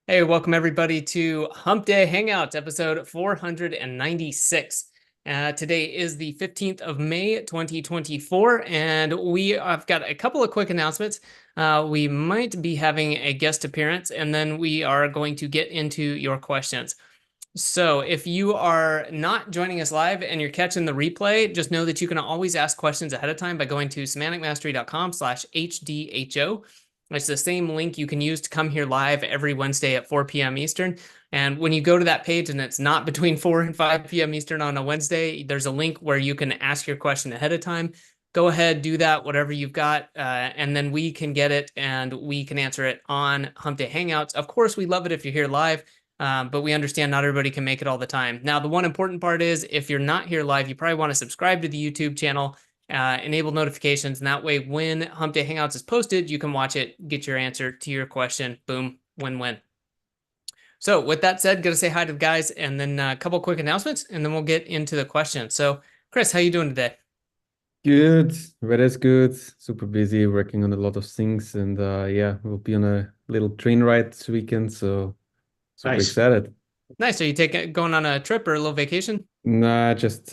Hey, welcome everybody to Hump Day Hangouts, episode 496. Today is the 15th of May, 2024, and I've got a couple of quick announcements. We might be having a guest appearance, and then we are going to get into your questions. So if you are not joining us live and you're catching the replay, just know that you can always ask questions ahead of time by going to semanticmastery.com/HDHO. It's the same link you can use to come here live every Wednesday at 4 p.m. Eastern. And when you go to that page and it's not between 4 and 5 p.m. Eastern on a Wednesday, there's a link where you can ask your question ahead of time. Go ahead, do that, whatever you've got, and then we can get it and we can answer it on Hump Day Hangouts. Of course, we love it if you're here live. But we understand not everybody can make it all the time. Now, the one important part is if you're not here live, you probably want to subscribe to the YouTube channel, enable notifications, and that way when Hump Day Hangouts is posted, you can watch it, get your answer to your question. Boom, win-win. So with that said, gonna say hi to the guys and then a couple quick announcements, and then we'll get into the questions. So Chris, how you doing today? Good, weather's good, super busy, working on a lot of things, and yeah, we'll be on a little train ride this weekend, so super Nice. excited. Nice. Are you going on a trip or a little vacation? Nah, just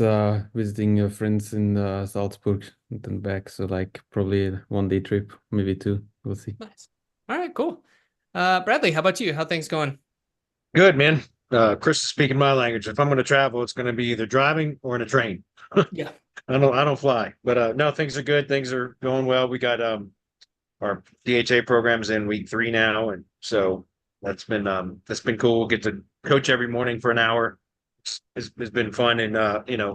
visiting friends in Salzburg and then back, so like probably a 1 day trip, maybe two, we'll see. Nice. All right, cool. Bradley, how about you? How things going? Good, man. Chris is speaking my language. If I'm going to travel, it's going to be either driving or in a train. Yeah. I don't fly, but no, things are good. Things are going well. We got our DHA programs in week 3 now, and so that's been cool. We'll get to coach every morning for an hour. It's been fun and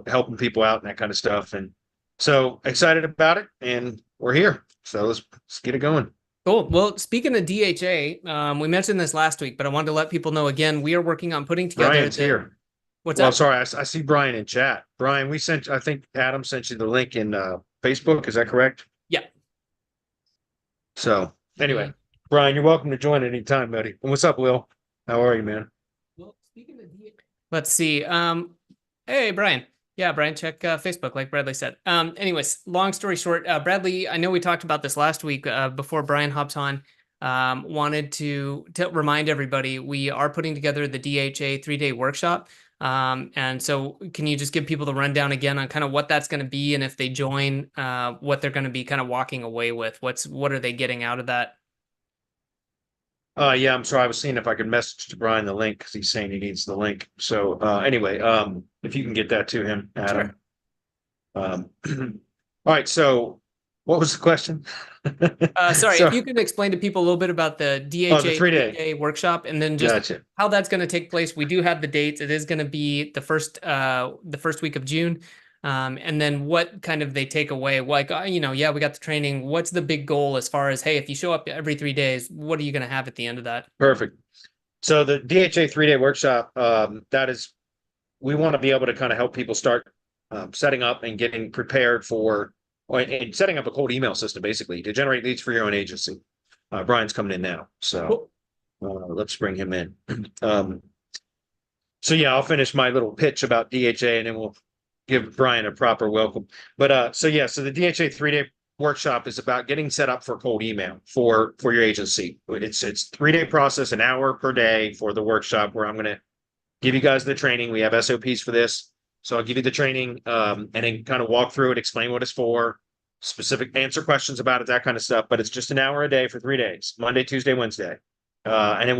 helping people out and that kind of stuff. And so excited about it, and we're here. So let's get it going. Cool. Well, speaking of DHA, we mentioned this last week, but I wanted to let people know again, we are working on putting together Brian's here. What's Well, that? sorry, I see Brian in chat. Brian, I think Adam sent you the link in Facebook. Is that correct? Yeah. So anyway, Brian, you're welcome to join anytime, buddy. And what's up, Will? How are you, man? Well, speaking of DHA, let's see. Hey, Brian. Yeah, Brian, check Facebook, like Bradley said. Anyways, long story short, Bradley, I know we talked about this last week before Brian hops on. Wanted to remind everybody we are putting together the DHA 3-day workshop. And so can you just give people the rundown again on kind of what that's going to be, and if they join, what they're going to be kind of walking away with? What are they getting out of that? Yeah, I'm sorry. I was seeing if I could message to Brian the link because he's saying he needs the link. So anyway, if you can get that to him, Adam. Sure. All right. So what was the question? Sorry, if you could explain to people a little bit about the DHA the 3-day workshop, and then just Gotcha. how that's going to take place. We do have the dates. It is going to be the first week of June. And then what kind of they take away? Like, yeah, we got the training. What's the big goal as far as, hey, if you show up every 3 days, what are you going to have at the end of that? Perfect. So the DHA 3-day workshop, we want to be able to kind of help people start setting up and getting prepared for and setting up a cold email system, basically, to generate leads for your own agency. Brian's coming in now, so let's bring him in. So yeah, I'll finish my little pitch about DHA, and then we'll give Brian a proper welcome. But so the DHA 3-day workshop is about getting set up for cold email for your agency. It's 3-day process, an hour per day for the workshop, where I'm going to give you guys the training. We have SOPs for this. So I'll give you the training and then kind of walk through it, explain what it's for, specific answer questions about it, that kind of stuff. But it's just an hour a day for 3 days, Monday, Tuesday, Wednesday. And then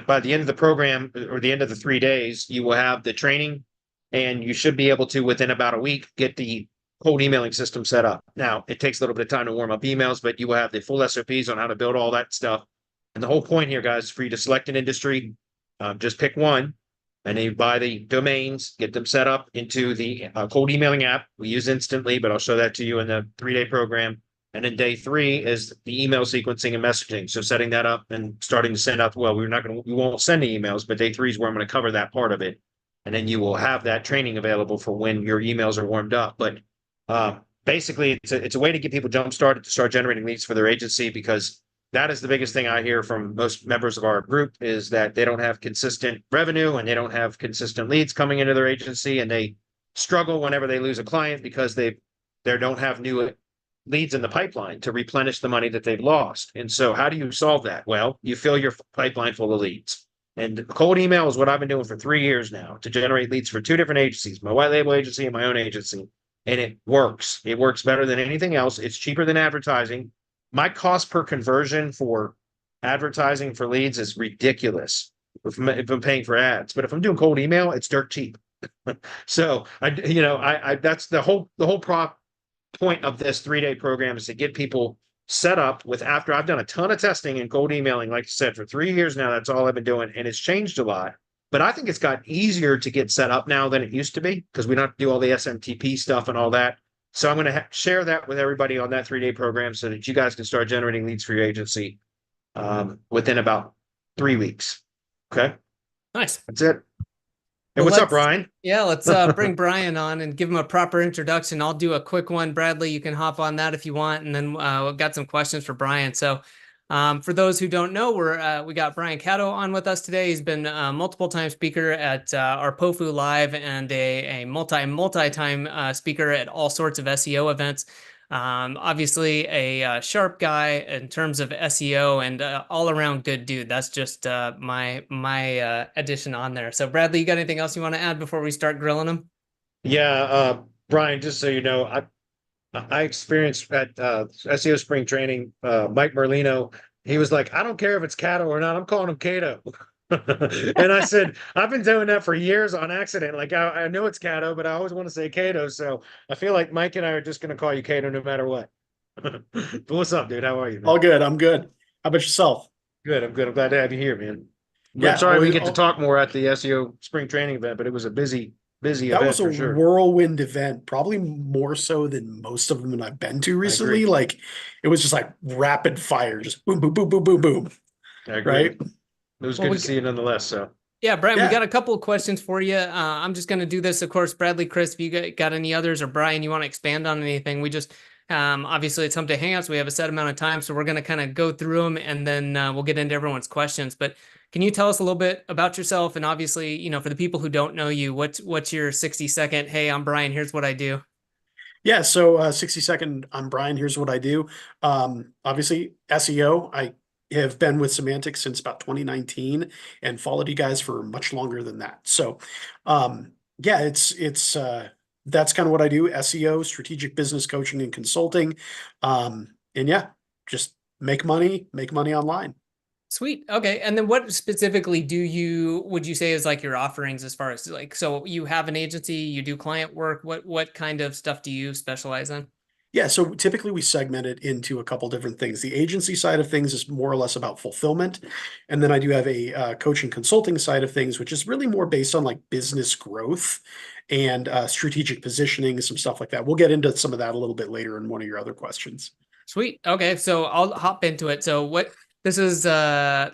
by the end of the program, or the end of the 3 days, you will have the training, and you should be able to, within about a week, get the cold emailing system set up. Now, it takes a little bit of time to warm up emails, but you will have the full SOPs on how to build all that stuff. And the whole point here, guys, is for you to select an industry, just pick one, and then you buy the domains, get them set up into the cold emailing app. We use Instantly, but I'll show that to you in the 3-day program. And then day 3 is the email sequencing and messaging. So setting that up and starting to send out. Well, we won't send the emails, but day 3 is where I'm going to cover that part of it. And then you will have that training available for when your emails are warmed up. But basically, it's a way to get people jump started to start generating leads for their agency, because that is the biggest thing I hear from most members of our group, is that they don't have consistent revenue and they don't have consistent leads coming into their agency, and they struggle whenever they lose a client because they don't have new leads in the pipeline to replenish the money that they've lost. And so how do you solve that? Well, you fill your pipeline full of leads. And cold email is what I've been doing for 3 years now to generate leads for two different agencies, my white label agency and my own agency. And it works. It works better than anything else. It's cheaper than advertising. My cost per conversion for advertising for leads is ridiculous if I'm paying for ads. But if I'm doing cold email, it's dirt cheap. So I that's the whole point of this 3-day program is to get people set up with, after I've done a ton of testing and cold emailing, like I said, for 3 years now, that's all I've been doing. And it's changed a lot, but I think it's got easier to get set up now than it used to be because we don't have to do all the SMTP stuff and all that. So I'm going to share that with everybody on that 3-day program so that you guys can start generating leads for your agency within about 3 weeks. Okay. Nice. That's it. And Well, what's up, Brian? Yeah, let's bring Brian on and give him a proper introduction. I'll do a quick one. Bradley, you can hop on that if you want. And then we've got some questions for Brian. So for those who don't know, we got Brian Caddo on with us today. He's been a multiple-time speaker at our POFU Live and a multi-time speaker at all sorts of SEO events. Obviously a sharp guy in terms of SEO and all around good dude. That's just my addition on there. So Bradley, you got anything else you want to add before we start grilling him? Yeah, Brian, just so you know, I experienced at SEO spring training, Mike Merlino. He was like, I don't care if it's Cato or not, I'm calling him Cato. And I said, I've been doing that for years on accident. Like I know it's Cato, but I always want to say Cato. So I feel like Mike and I are just going to call you Cato no matter what. But what's up, dude? How are you, man? All good. I'm good. How about yourself? Good. I'm good. I'm glad to have you here, man. Yeah, I'm sorry we get to talk more at the SEO spring training event, but it was a busy that event was a for sure. whirlwind event, probably more so than most of them that I've been to recently. Like it was just like rapid fire, just boom, boom, boom, boom, boom, boom. I agree. Right. It was good to see you nonetheless. So yeah, Brian, we got a couple of questions for you. I'm just going to do this. Of course, Bradley, Chris, if you got any others, or Brian, you want to expand on anything, we just, obviously it's Hump Day Hangouts. We have a set amount of time, so we're going to kind of go through them and then we'll get into everyone's questions. But can you tell us a little bit about yourself? And obviously, for the people who don't know you, what's your 60-second, hey, I'm Brian, here's what I do. Yeah. So 60-second, I'm Brian, here's what I do. Obviously SEO, I have been with Semantic since about 2019 and followed you guys for much longer than that. So yeah, it's that's kind of what I do. SEO, strategic business coaching and consulting. And yeah, just make money online. Sweet. Okay. And then what specifically would you say is like your offerings as far as like, so you have an agency, you do client work, what kind of stuff do you specialize in? Yeah, so typically we segment it into a couple different things. The agency side of things is more or less about fulfillment. And then I do have a coaching consulting side of things, which is really more based on like business growth and strategic positioning, some stuff like that. We'll get into some of that a little bit later in one of your other questions. Sweet. Okay, so I'll hop into it. So this is that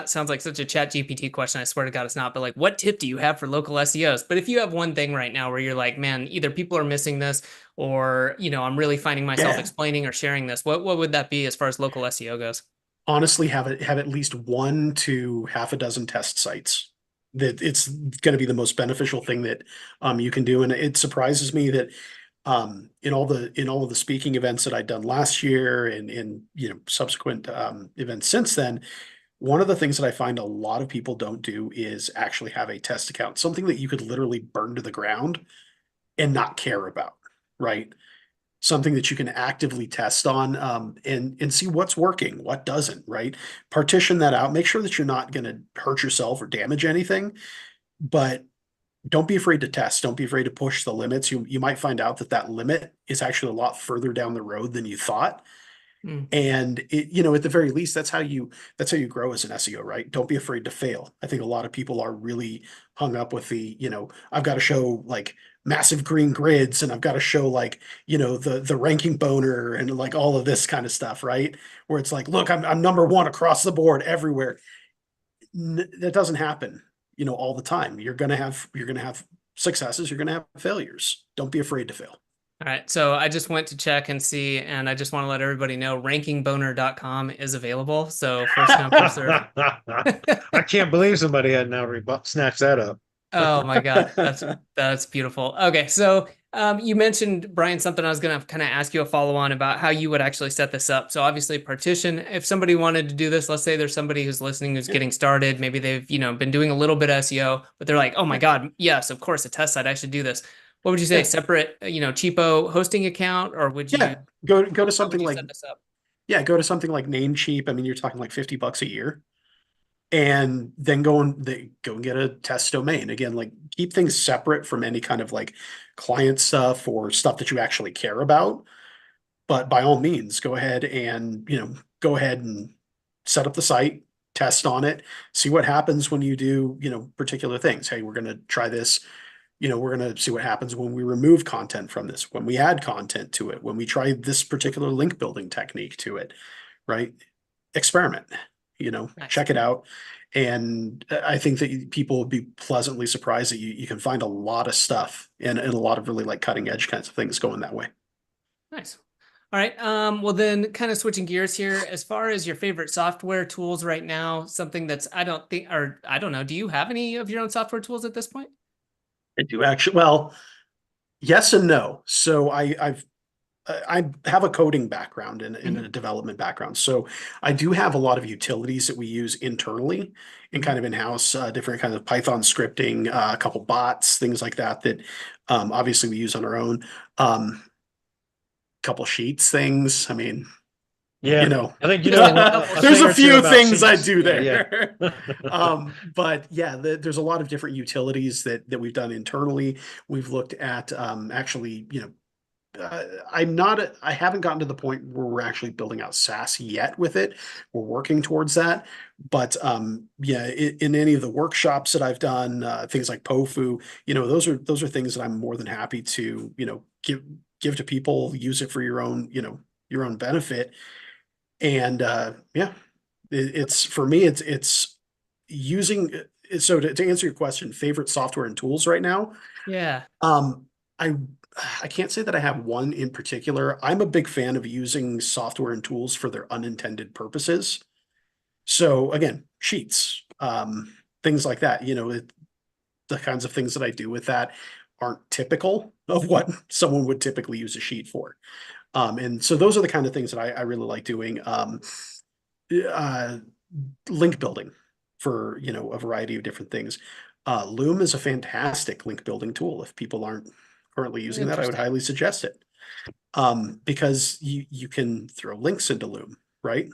sounds like such a chat GPT question. I swear to God it's not, but like what tip do you have for local SEOs? But if you have one thing right now where you're like, man, either people are missing this or, I'm really finding myself explaining or sharing this, what would that be as far as local SEO goes? Honestly, have at least 1 to half a dozen test sites. That it's going to be the most beneficial thing that you can do. And it surprises me that in all of the speaking events that I'd done last year and in subsequent events since then, one of the things that I find a lot of people don't do is actually have a test account, something that you could literally burn to the ground and not care about, right? Something that you can actively test on and see what's working, what doesn't, right? Partition that out, make sure that you're not going to hurt yourself or damage anything, but don't be afraid to test. Don't be afraid to push the limits. You might find out that limit is actually a lot further down the road than you thought. And at the very least, that's how you grow as an SEO, right? Don't be afraid to fail. I think a lot of people are really hung up with I've got to show like massive green grids and I've got to show like, the ranking boner and like all of this kind of stuff, right? Where it's like, look, I'm number one across the board everywhere. That doesn't happen. All the time. You're going to have successes. You're going to have failures. Don't be afraid to fail. All right. So I just went to check and see, and I just want to let everybody know rankingboner.com is available. So first come, first serve. I can't believe somebody had now snatched that up. Oh my God. That's beautiful. Okay. So You mentioned, Brian, something I was going to kind of ask you a follow on about how you would actually set this up. So obviously partition, if somebody wanted to do this, let's say there's somebody who's listening who's getting started, maybe they've, been doing a little bit of SEO, but they're like, oh my God, yes, of course, a test site, I should do this. What would you say? Separate, cheapo hosting account, or would you go to how something would you like set this up? go to something like Namecheap. I mean, you're talking like $50 a year. And then go and get a test domain. Again, like keep things separate from any kind of like client stuff or stuff that you actually care about. But by all means, go ahead and set up the site, test on it, see what happens when you do, particular things. Hey, we're gonna try this. We're gonna see what happens when we remove content from this, when we add content to it, when we try this particular link building technique to it, right? Experiment. Nice. Check it out. And I think that people will be pleasantly surprised that you can find a lot of stuff and a lot of really like cutting edge kinds of things going that way. Nice. All right. Well then kind of switching gears here, as far as your favorite software tools right now, something that's, I don't know, do you have any of your own software tools at this point? I do actually. Well, yes and no. So I have a coding background and a development background. So I do have a lot of utilities that we use internally and kind of in-house, different kinds of Python scripting, a couple bots, things like that, obviously we use on our own. Couple sheets things. I mean, Yeah, I think there's a few things I do Yeah. there. But yeah, there's a lot of different utilities that we've done internally. We've looked at actually, I haven't gotten to the point where we're actually building out SaaS yet with it. We're working towards that. But yeah, in any of the workshops that I've done, things like POFU, those are things that I'm more than happy to, give to people, use it for your own, your own benefit. And yeah, it's for me, it's using. So to answer your question, favorite software and tools right now. Yeah. I can't say that I have one in particular. I'm a big fan of using software and tools for their unintended purposes. So again, sheets, things like that, the kinds of things that I do with that aren't typical of what someone would typically use a sheet for. And so those are the kind of things that I really like doing. Link building for, a variety of different things. Loom is a fantastic link building tool. If people aren't currently using that, I would highly suggest it. Because you can throw links into Loom, right?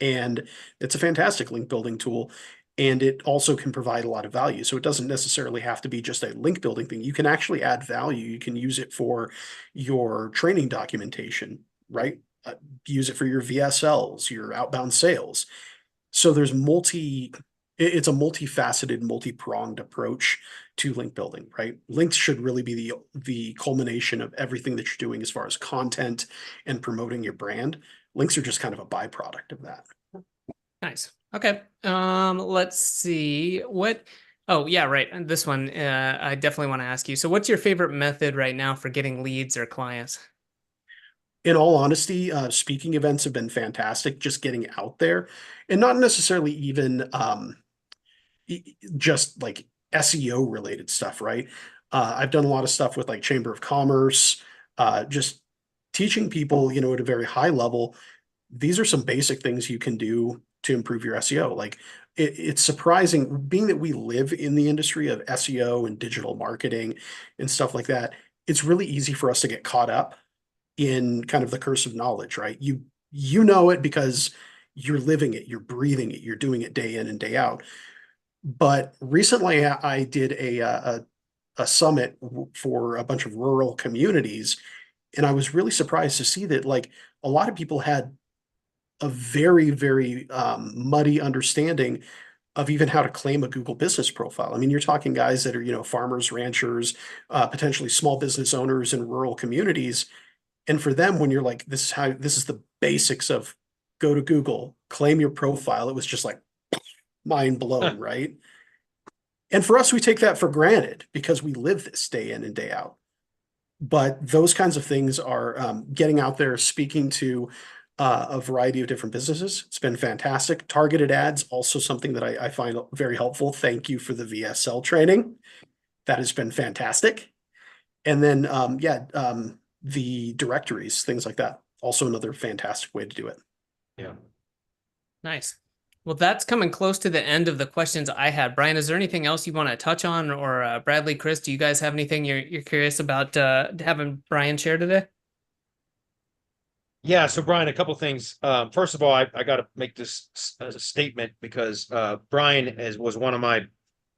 And it's a fantastic link building tool. And it also can provide a lot of value. So it doesn't necessarily have to be just a link building thing. You can actually add value. You can use it for your training documentation, right? Use it for your VSLs, your outbound sales. So there's it's a multifaceted, multi-pronged approach to link building, right? Links should really be the culmination of everything that you're doing as far as content and promoting your brand. Links are just kind of a byproduct of that. Nice. Okay. Let's see oh yeah, right. And this one, I definitely want to ask you. So what's your favorite method right now for getting leads or clients? In all honesty, speaking events have been fantastic, just getting out there and not necessarily even just like SEO related stuff, right? I've done a lot of stuff with like Chamber of Commerce, just teaching people, at a very high level. These are some basic things you can do to improve your SEO. Like it's surprising, being that we live in the industry of SEO and digital marketing and stuff like that. It's really easy for us to get caught up in kind of the curse of knowledge, right? You know it because you're living it, you're breathing it, you're doing it day in and day out. But recently I did a summit for a bunch of rural communities, and I was really surprised to see that like a lot of people had a very, very muddy understanding of even how to claim a Google business profile. I mean, you're talking guys that are, farmers, ranchers, potentially small business owners in rural communities. And for them, when you're like, this is the basics of go to Google, claim your profile, it was just like mind blown, right? And for us, we take that for granted because we live this day in and day out. But those kinds of things are getting out there, speaking to a variety of different businesses. It's been fantastic. Targeted ads, also something that I find very helpful. Thank you for the VSL training. That has been fantastic. And then, the directories, things like that. Also another fantastic way to do it. Yeah. Nice. Well, that's coming close to the end of the questions I had. Brian, is there anything else you want to touch on, or Bradley, Chris, do you guys have anything you're curious about having Brian share today? Yeah, so Brian, a couple things. First of all, I got to make this as a statement because Brian was one of my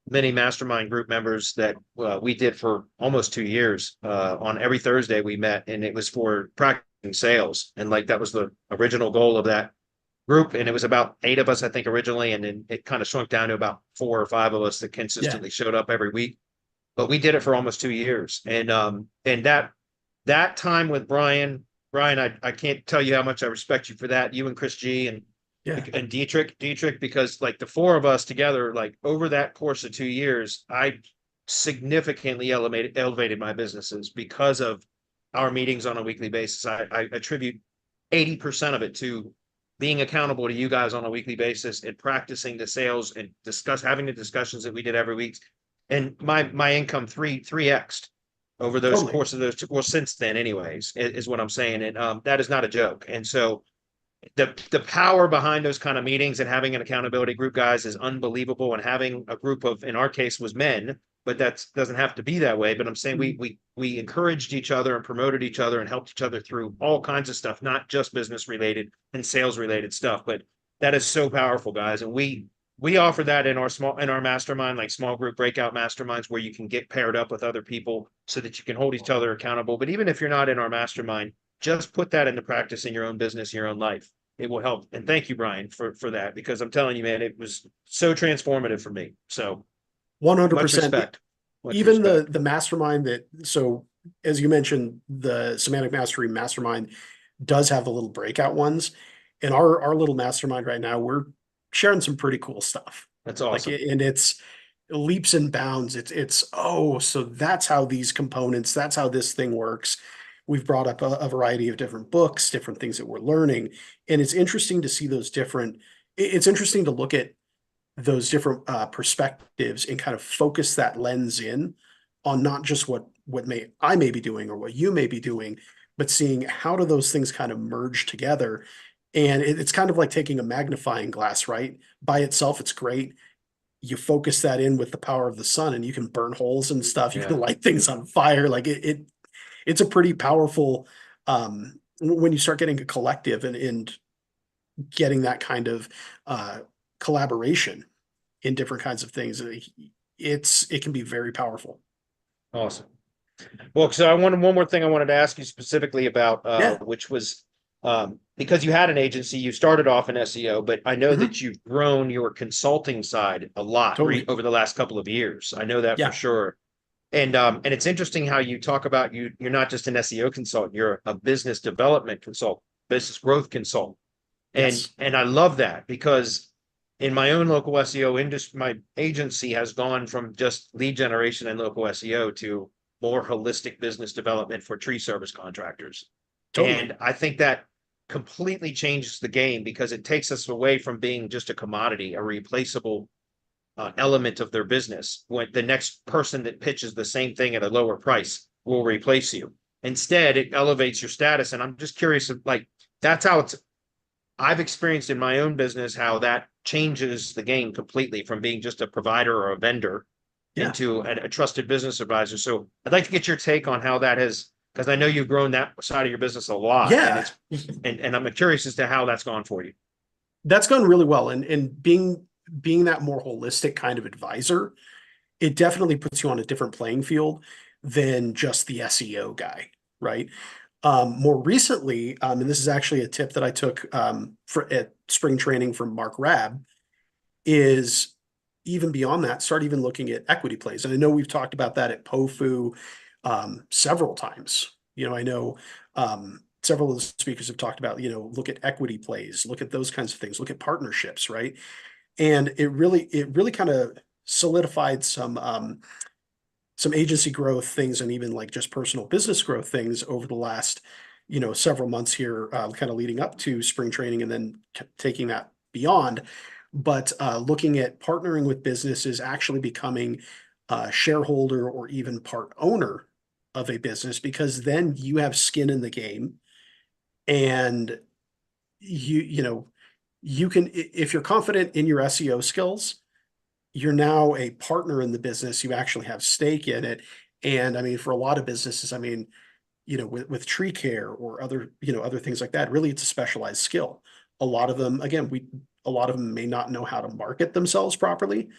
many mastermind group members that we did for almost 2 years. On every Thursday we met, and it was for practicing sales, and like that was the original goal of that group. And it was about 8 of us, I think, originally, and then it kind of shrunk down to about 4 or 5 of us that consistently showed up every week. But we did it for almost 2 years, and that time with Brian. Brian, I can't tell you how much I respect you for that. You and Chris G and Dietrich, because like the 4 of us together, like over that course of 2 years, I significantly elevated my businesses because of our meetings on a weekly basis. I attribute 80% of it to being accountable to you guys on a weekly basis and practicing the sales and having the discussions that we did every week. And my income 3x'd over those course of those, well, since then anyways, is what I'm saying. And that is not a joke. And so the power behind those kind of meetings and having an accountability group, guys, is unbelievable. And having a group of, in our case, was men, but that doesn't have to be that way. But I'm saying we encouraged each other and promoted each other and helped each other through all kinds of stuff, not just business related and sales related stuff. But that is so powerful, guys. And we offer that in our mastermind, like small group breakout masterminds, where you can get paired up with other people so that you can hold each other accountable. But even if you're not in our mastermind, just put that into practice in your own business, your own life. It will help. And thank you, Brian, for that, because I'm telling you, man, it was so transformative for me. So 100%. much respect. Even the mastermind so as you mentioned, the Semantic Mastery Mastermind does have the little breakout ones. In our little mastermind right now, we're sharing some pretty cool stuff. That's awesome. And it's leaps and bounds. So that's how these components, that's how this thing works. We've brought up a variety of different books, different things that we're learning. And it's interesting to see it's interesting to look at those different perspectives and kind of focus that lens in on not just what I may be doing or what you may be doing, but seeing how do those things kind of merge together. And it's kind of like taking a magnifying glass, right? By itself, it's great. You focus that in with the power of the sun and you can burn holes and stuff. You can light things on fire. Like it's a pretty powerful, when you start getting a collective and getting that kind of collaboration in different kinds of things, it can be very powerful. Awesome. Well, so one more thing I wanted to ask you specifically about, which was because you had an agency, you started off in SEO, but I know that you've grown your consulting side a lot over the last couple of years. I know that for sure. And it's interesting how you talk about you're not just an SEO consultant, you're a business development consultant, business growth consultant. And I love that, because in my own local SEO industry, my agency has gone from just lead generation and local SEO to more holistic business development for tree service contractors. And I think that completely changes the game, because it takes us away from being just a commodity, a replaceable element of their business. When the next person that pitches the same thing at a lower price will replace you. Instead, it elevates your status. And I'm just curious, like, that's how I've experienced in my own business, how that changes the game completely from being just a provider or a vendor into a trusted business advisor. So I'd like to get your take on how that has, because I know you've grown that side of your business a lot. And I'm curious as to how that's gone for you. That's gone really well. And being that more holistic kind of advisor, it definitely puts you on a different playing field than just the SEO guy, right? More recently, and this is actually a tip that I took at spring training from Mark Rabb, is even beyond that, start even looking at equity plays. And I know we've talked about that at POFU several times. I know several of the speakers have talked about, look at equity plays, look at those kinds of things, look at partnerships, right? And it really kind of solidified some agency growth things, and even like just personal business growth things over the last, several months here, kind of leading up to spring training, and then taking that beyond. But looking at partnering with businesses, actually becoming a shareholder or even part owner of a business, because then you have skin in the game, and you know, you can, if you're confident in your SEO skills, you're now a partner in the business. You actually have stake in it. And I mean, for a lot of businesses, I mean, you know, with tree care or other, you know, other things like that, really it's a specialized skill. A lot of them, again, a lot of them may not know how to market themselves properly.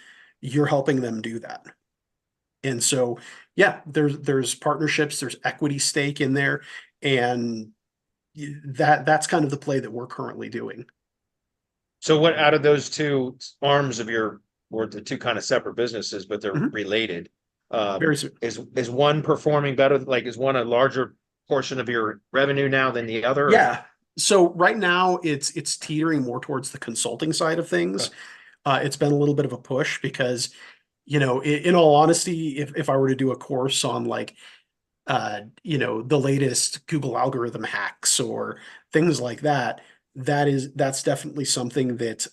You're helping them do that. And so, yeah, there's partnerships, there's equity stake in there, and that's kind of the play that we're currently doing. So what out of those two arms of your, or the two kind of separate businesses, but they're Mhm. related, Very soon. is one performing better? Like, is one a larger portion of your revenue now than the other? Yeah. So right now it's teetering more towards the consulting side of things. It's been a little bit of a push because, you know, in all honesty, if I were to do a course on like, you know, the latest Google algorithm hacks or things like that, that's definitely something that,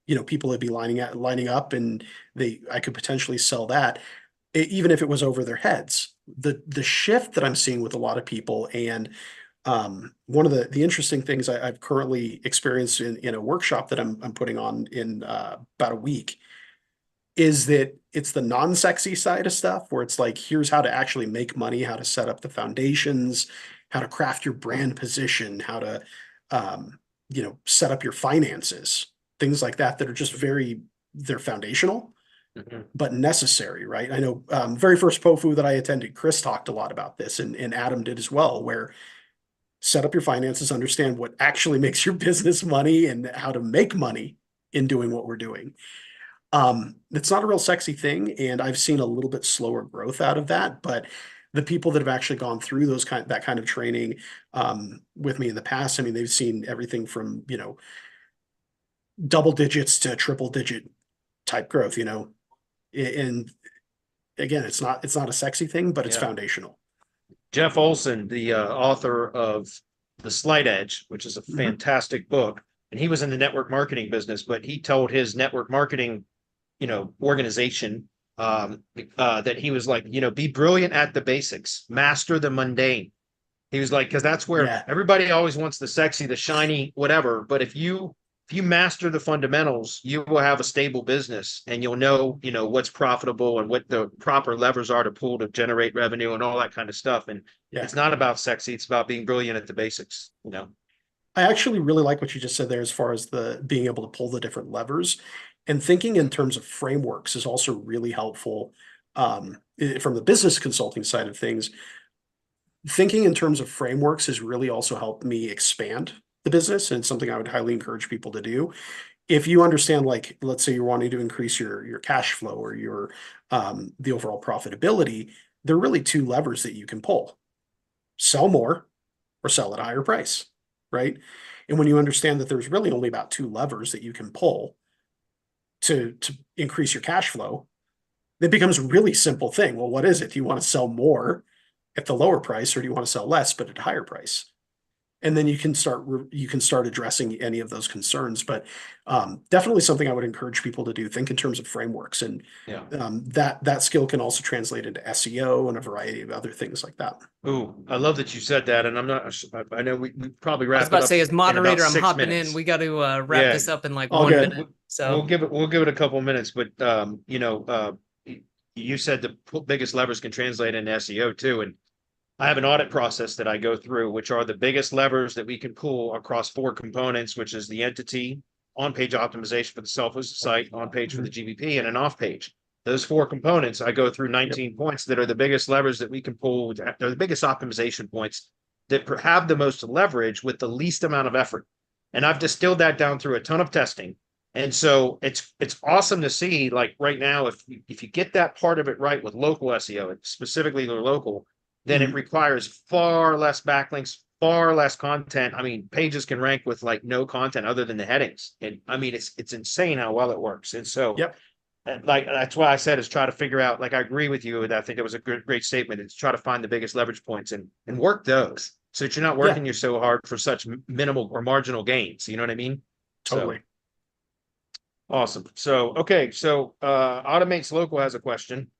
you know, people would be lining up, and I could potentially sell that, even if it was over their heads. The shift that I'm seeing with a lot of people, and one of the interesting things I've currently experienced in a workshop that I'm putting on in about a week, is that it's the non-sexy side of stuff, where it's like, here's how to actually make money, how to set up the foundations, how to craft your brand position, how to you know, set up your finances, things like that are just they're foundational Mhm. but necessary, right? I know very first POFU that I attended, Chris talked a lot about this, and Adam did as well, where set up your finances, understand what actually makes your business money and how to make money in doing what we're doing. It's not a real sexy thing, and I've seen a little bit slower growth out of that, but the people that have actually gone through that kind of training with me in the past, I mean, they've seen everything from, you know, double digits to triple digit type growth, you know. And again, it's not a sexy thing, but it's Yeah. foundational. Jeff Olson, the author of The Slight Edge, which is a Mhm. fantastic book, and he was in the network marketing business, but he told his network marketing, you know, organization, that he was like, you know, be brilliant at the basics, master the mundane. He was like, because that's where Yeah. everybody always wants the sexy, the shiny, whatever. But if you master the fundamentals, you will have a stable business, and you'll know, you know, what's profitable and what the proper levers are to pull to generate revenue and all that kind of stuff. And Yeah. it's not about sexy, it's about being brilliant at the basics, you know. I actually really like what you just said there, as far as the being able to pull the different levers, and thinking in terms of frameworks is also really helpful. From the business consulting side of things, thinking in terms of frameworks has really also helped me expand the business, and it's something I would highly encourage people to do. If you understand, like, let's say you're wanting to increase your cash flow or your the overall profitability, there are really two levers that you can pull: sell more or sell at a higher price, right? And when you understand that there's really only about two levers that you can pull to increase your cash flow, it becomes a really simple thing. Well, what is it? Do you want to sell more at the lower price, or do you want to sell less but at a higher price? And then you can start addressing any of those concerns. But definitely something I would encourage people to do. Think in terms of frameworks, and Yeah. that skill can also translate into SEO and a variety of other things like that. Ooh, I love that you said that. And I'm not, I know we probably I wrap was it about to up say, as in about moderator, I'm 6 hopping minutes. in. We got to wrap Yeah. this up in like All 1 good. minute. So We'll give it a couple minutes, but you know, you said the biggest levers can translate into SEO too. And I have an audit process that I go through, which are the biggest levers that we can pull across 4 components, which is the entity, on-page optimization for the self-hosted site, on-page for the GBP, and an off-page. Those 4 components, I go through 19 points that are the biggest levers that we can pull. They're the biggest optimization points that have the most leverage with the least amount of effort. And I've distilled that down through a ton of testing. And so it's awesome to see, like right now, if you get that part of it right with local SEO, specifically the local, then it requires far less backlinks, far less content. I mean, pages can rank with like no content other than the headings. And I mean, it's insane how well it works. And so, Yep. like, that's why I said is try to figure out, like, I agree with you. And I think it was a great statement. It's try to find the biggest leverage points and work those so that you're not working you so hard for such minimal or marginal gains. You know what I mean? Totally. So, awesome. So, okay. So, Automates Local has a question.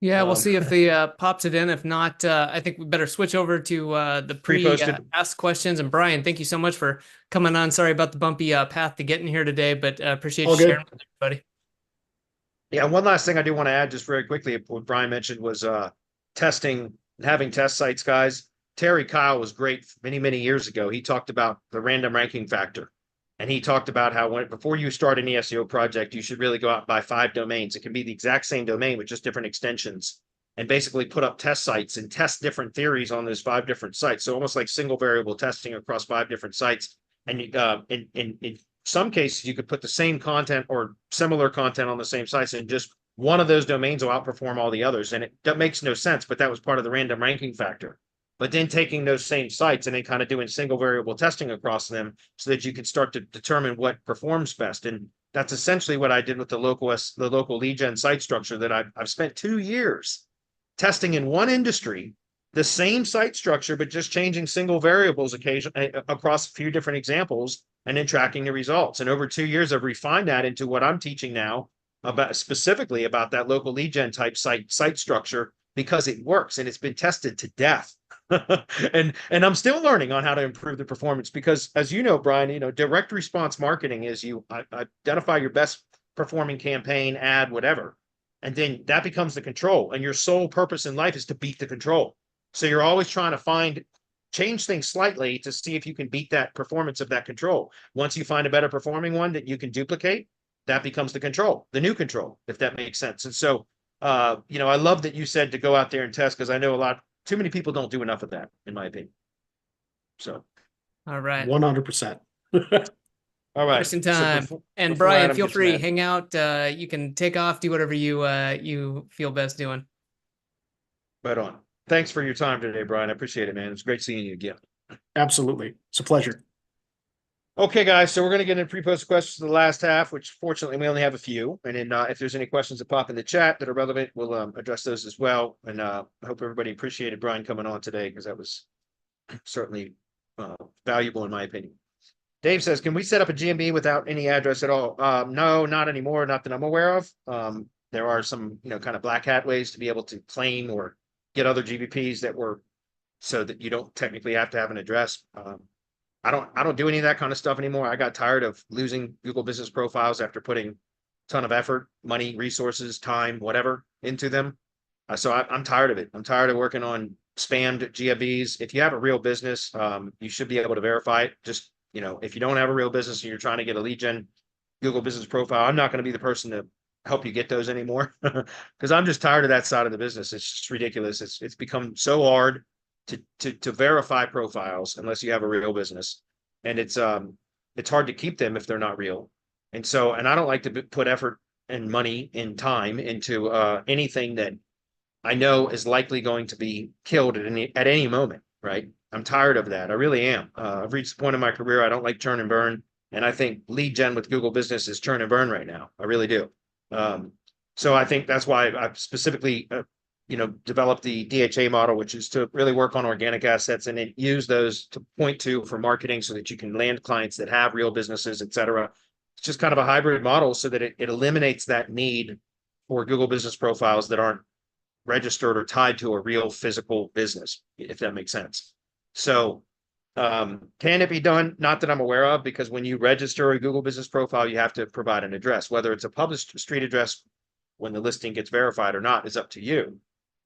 Yeah, we'll see if the pops it in. If not, I think we better switch over to the Pre-posted. asked questions. And Brian, thank you so much for coming on. Sorry about the bumpy path to getting here today, but appreciate All you good. sharing with everybody. Yeah, one last thing I do want to add just very quickly, what Brian mentioned was testing and having test sites, guys. Terry Kyle was great many, many years ago. He talked about the random ranking factor. And he talked about how before you start an SEO project, you should really go out and buy 5 domains. It can be the exact same domain with just different extensions, and basically put up test sites and test different theories on those 5 different sites. So almost like single variable testing across 5 different sites. And in some cases, you could put the same content or similar content on the same sites, and just one of those domains will outperform all the others. And that makes no sense, but that was part of the random ranking factor. But then taking those same sites and then kind of doing single variable testing across them so that you can start to determine what performs best. And that's essentially what I did with the local lead gen site structure that I've spent 2 years testing in one industry, the same site structure, but just changing single variables occasionally across a few different examples and then tracking the results. And over 2 years, I've refined that into what I'm teaching now about specifically about that local lead gen type site structure, because it works and it's been tested to death. and I'm still learning on how to improve the performance, because as you know, Brian, direct response marketing is you identify your best performing campaign, ad, whatever, and then that becomes the control. And your sole purpose in life is to beat the control. So you're always trying to change things slightly to see if you can beat that performance of that control. Once you find a better performing one that you can duplicate, that becomes the control, the new control, if that makes sense. And so, I love that you said to go out there and test, because I know too many people don't do enough of that, in my opinion. So, All right. 100%. all right. Question time. And before Brian, Adam feel gets free, mad. hang out. You can take off, do whatever you feel best doing. Right on. Thanks for your time today, Brian. I appreciate it, man. It's great seeing you again. Absolutely. It's a pleasure. Okay, guys, so we're going to get into pre-post questions for the last half, which fortunately we only have a few. And then if there's any questions that pop in the chat that are relevant, we'll address those as well. And I hope everybody appreciated Brian coming on today, because that was certainly valuable in my opinion. Dave says, can we set up a GMB without any address at all? No, not anymore. Not that I'm aware of. There are some, kind of black hat ways to be able to claim or get other GBPs that were so that you don't technically have to have an address. I don't do any of that kind of stuff anymore. I got tired of losing Google business profiles after putting a ton of effort, money, resources, time, whatever into them. So I'm tired of it. I'm tired of working on spammed GBs. If you have a real business, you should be able to verify it. Just, if you don't have a real business and you're trying to get a lead gen Google business profile, I'm not going to be the person to help you get those anymore, because I'm just tired of that side of the business. It's just ridiculous. It's become so hard to verify profiles unless you have a real business, and it's hard to keep them if they're not real. And I don't like to put effort and money and time into anything that I know is likely going to be killed at any moment, right? I'm tired of that. I really am. I've reached the point in my career I don't like churn and burn, and I think lead gen with Google Business is churn and burn right now. I really do. So I think that's why I've specifically develop the DHA model, which is to really work on organic assets and then use those to point to for marketing so that you can land clients that have real businesses, et cetera. It's just kind of a hybrid model so that it eliminates that need for Google business profiles that aren't registered or tied to a real physical business, if that makes sense. So can it be done? Not that I'm aware of, because when you register a Google business profile, you have to provide an address. Whether it's a published street address when the listing gets verified or not is up to you,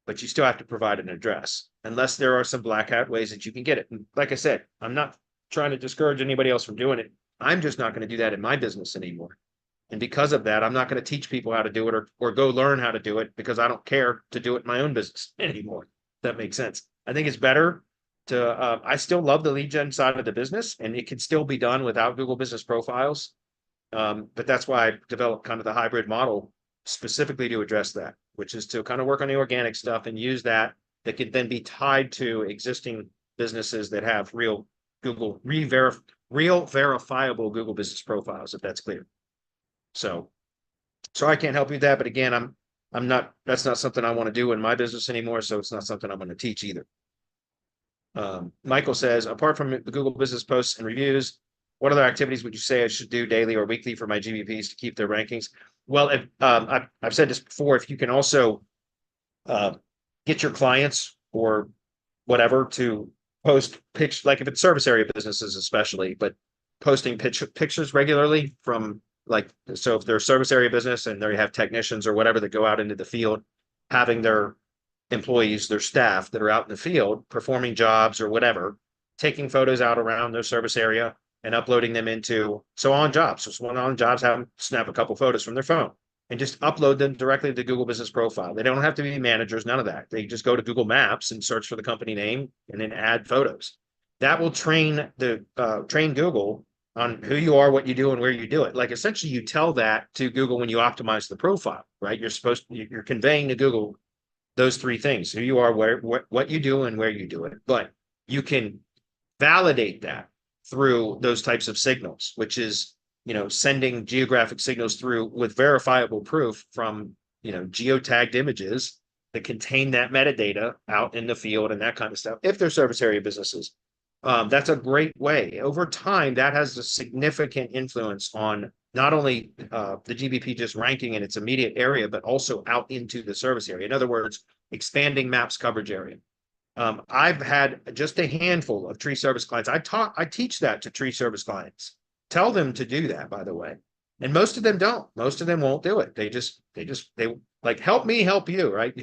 but you still have to provide an address unless there are some black hat ways that you can get it. And like I said, I'm not trying to discourage anybody else from doing it. I'm just not going to do that in my business anymore. And because of that, I'm not going to teach people how to do it or go learn how to do it, because I don't care to do it in my own business anymore. If that makes sense. I think it's better to, I still love the lead gen side of the business, and it can still be done without Google business profiles. But that's why I developed kind of the hybrid model specifically to address that, which is to kind of work on the organic stuff and use that could then be tied to existing businesses that have real verifiable Google business profiles, if that's clear. So I can't help you with that, but again, I'm not, that's not something I want to do in my business anymore. So it's not something I'm going to teach either. Michael says, apart from the Google business posts and reviews, what other activities would you say I should do daily or weekly for my GBPs to keep their rankings? Well, I've said this before, if you can also get your clients or whatever to post pictures, like if it's service area businesses especially, but posting pictures regularly from like, so if they're a service area business and they have technicians or whatever that go out into the field, having their employees, their staff that are out in the field performing jobs or whatever, taking photos out around their service area and uploading them into, so on jobs. So someone on jobs have them snap a couple photos from their phone and just upload them directly to Google Business Profile. They don't have to be managers, none of that. They just go to Google Maps and search for the company name and then add photos. That will train Google on who you are, what you do, and where you do it. Like essentially you tell that to Google when you optimize the profile, right? You're conveying to Google those three things: who you are, what you do, and where you do it. But you can validate that through those types of signals, which is, sending geographic signals through with verifiable proof from, geotagged images that contain that metadata out in the field and that kind of stuff, if they're service area businesses. That's a great way. Over time, that has a significant influence on not only the GBP just ranking in its immediate area, but also out into the service area. In other words, expanding Maps coverage area. I've had just a handful of tree service clients. I teach that to tree service clients. Tell them to do that, by the way. And most of them don't. Most of them won't do it. They like, help me help you, right?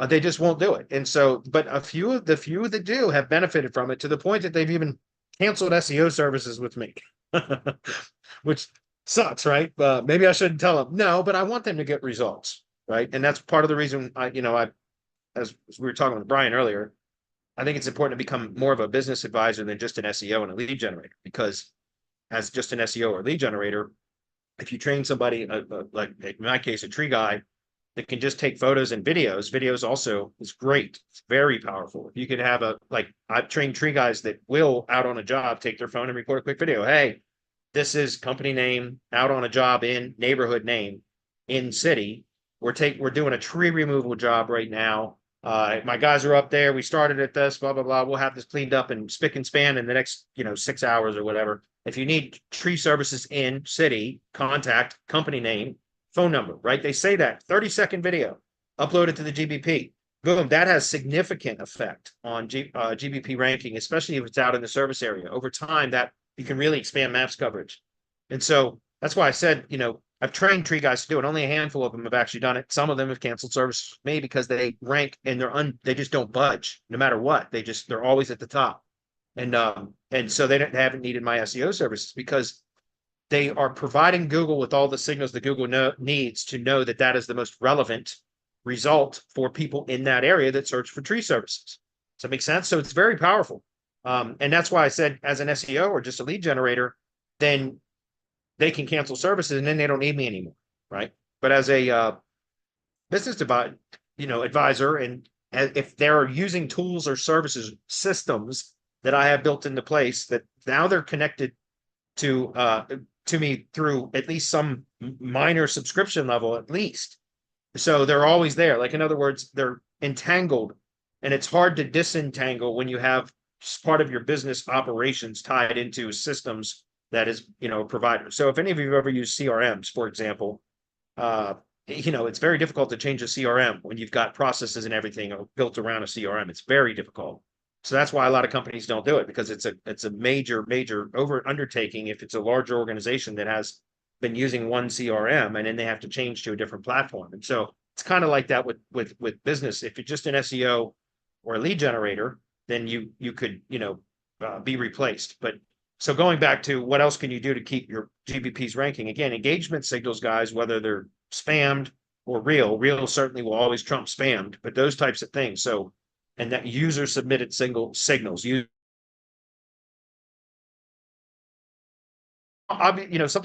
They just won't do it. And so, but the few that do have benefited from it to the point that they've even canceled SEO services with me, which sucks, right? Maybe I shouldn't tell them no, but I want them to get results, right? And that's part of the reason as we were talking with Brian earlier, I think it's important to become more of a business advisor than just an SEO and a lead generator, because as just an SEO or lead generator, if you train somebody, like in my case, a tree guy that can just take photos and videos also is great. It's very powerful. If you could have I've trained tree guys that will, out on a job, take their phone and record a quick video. Hey, this is company name, out on a job in neighborhood name in city. We're doing a tree removal job right now. My guys are up there. We started at this, blah, blah, blah. We'll have this cleaned up and spick and span in the next, 6 hours or whatever. If you need tree services in city, contact company name, phone number, right? They say that 30-second video, upload it to the GBP. Boom, that has significant effect on GBP ranking, especially if it's out in the service area. Over time, that you can really expand Maps coverage. And so that's why I said, I've trained tree guys to do it. Only a handful of them have actually done it. Some of them have canceled service with me because they rank and they just don't budge no matter what. They're always at the top. And so they haven't needed my SEO services because they are providing Google with all the signals that Google needs to know that that is the most relevant result for people in that area that search for tree services. Does that make sense? So it's very powerful. And that's why I said, as an SEO or just a lead generator, then they can cancel services and then they don't need me anymore, right? But as a business advisor, and if they're using tools or services, systems that I have built into place, that now they're connected to me through at least some minor subscription level, at least. So they're always there. Like, in other words, they're entangled, and it's hard to disentangle when you have part of your business operations tied into systems that is, a provider. So if any of you have ever used CRMs, for example, it's very difficult to change a CRM when you've got processes and everything built around a CRM. It's very difficult. So that's why a lot of companies don't do it, because it's a major undertaking if it's a larger organization that has been using one CRM and then they have to change to a different platform. And so it's kind of like that with business. If you're just an SEO or a lead generator, then you could be replaced. But so going back to what else can you do to keep your GBPs ranking? Again, engagement signals, guys, whether they're spammed or real certainly will always trump spammed, but those types of things. So, and that user submitted signals. Something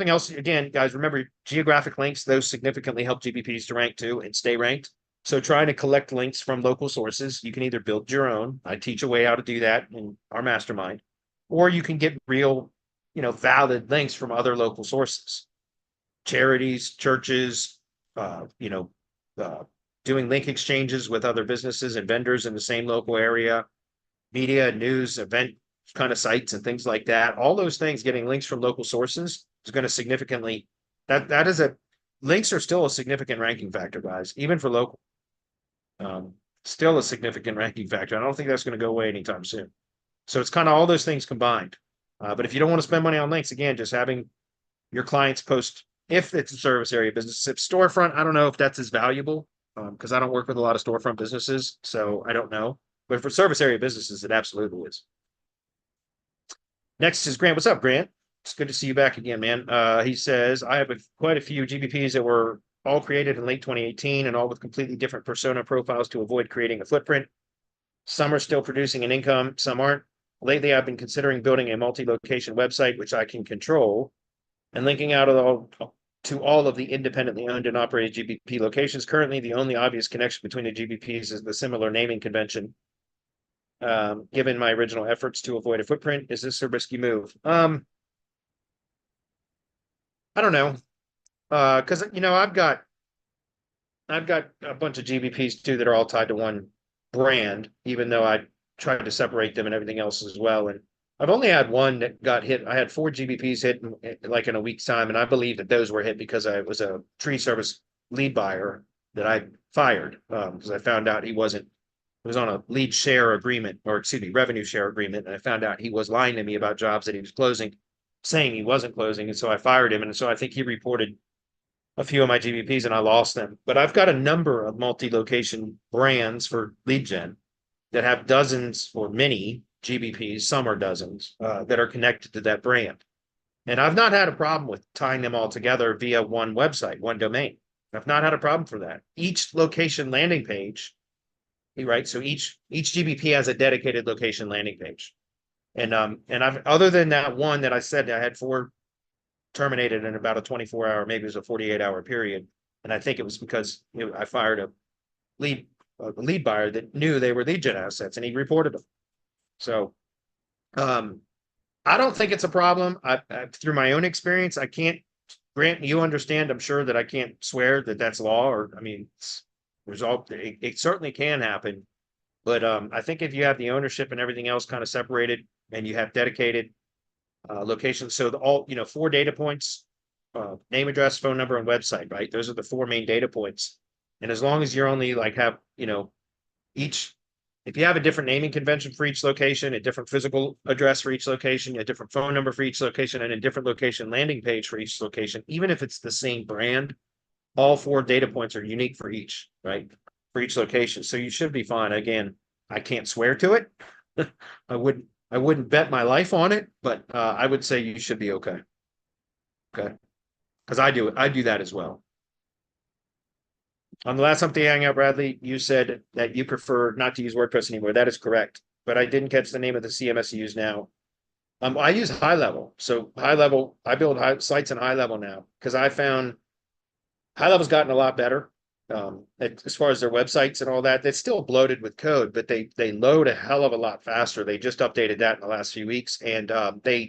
else, again, guys, remember geographic links, those significantly help GBPs to rank too and stay ranked. So trying to collect links from local sources, you can either build your own. I teach a way how to do that in our mastermind, or you can get real, valid links from other local sources, charities, churches, doing link exchanges with other businesses and vendors in the same local area, media, news, event kind of sites and things like that. All those things, getting links from local sources is going to significantly, links are still a significant ranking factor, guys, even for local. still a significant ranking factor. I don't think that's going to go away anytime soon. So it's kind of all those things combined. But if you don't want to spend money on links, again, just having your clients post, if it's a service area business, if storefront, I don't know if that's as valuable because I don't work with a lot of storefront businesses, so I don't know. But for service area businesses, it absolutely is. Next is Grant. What's up, Grant? It's good to see you back again, man. He says, I have quite a few GBPs that were all created in late 2018 and all with completely different persona profiles to avoid creating a footprint. Some are still producing an income, some aren't. Lately, I've been considering building a multi-location website, which I can control, and linking out to all of the independently owned and operated GBP locations. Currently, the only obvious connection between the GBPs is the similar naming convention. Given my original efforts to avoid a footprint, is this a risky move? I don't know. Because I've got a bunch of GBPs too that are all tied to one brand, even though I tried to separate them and everything else as well. And I've only had one that got hit. I had 4 GBPs hit in a week's time, and I believe that those were hit because I was a tree service lead buyer that I fired because I found out he was on a lead share agreement, or excuse me, revenue share agreement, and I found out he was lying to me about jobs that he was closing, saying he wasn't closing, and so I fired him, and so I think he reported a few of my GBPs and I lost them. But I've got a number of multi-location brands for lead gen that have dozens or many GBPs, some are dozens, that are connected to that brand. And I've not had a problem with tying them all together via one website, one domain. I've not had a problem for that. Each location landing page, right? So each GBP has a dedicated location landing page. And I've, other than that one that I said I had 4 terminated in about a 24-hour, maybe it was a 48-hour period. And I think it was because I fired a lead buyer that knew they were lead gen assets and he reported them. So I don't think it's a problem. Through my own experience, I can't, Grant, you understand, I'm sure that I can't swear that that's law, or I mean, it certainly can happen. But I think if you have the ownership and everything else kind of separated and you have dedicated locations, so all 4 data points, name, address, phone number, and website, right? Those are the 4 main data points. And as long as you're only have if you have a different naming convention for each location, a different physical address for each location, a different phone number for each location, and a different location landing page for each location, even if it's the same brand, all 4 data points are unique for each, right? For each location. So you should be fine. Again, I can't swear to it. I wouldn't bet my life on it, but I would say you should be okay. Okay. Because I do that as well. On the last Hump Day Hangout, Bradley, you said that you prefer not to use WordPress anymore. That is correct, but I didn't catch the name of the CMS you use now. I use High Level. So High Level, I build sites in High Level now because I found High Level's gotten a lot better as far as their websites and all that. It's still bloated with code, but they load a hell of a lot faster. They just updated that in the last few weeks, and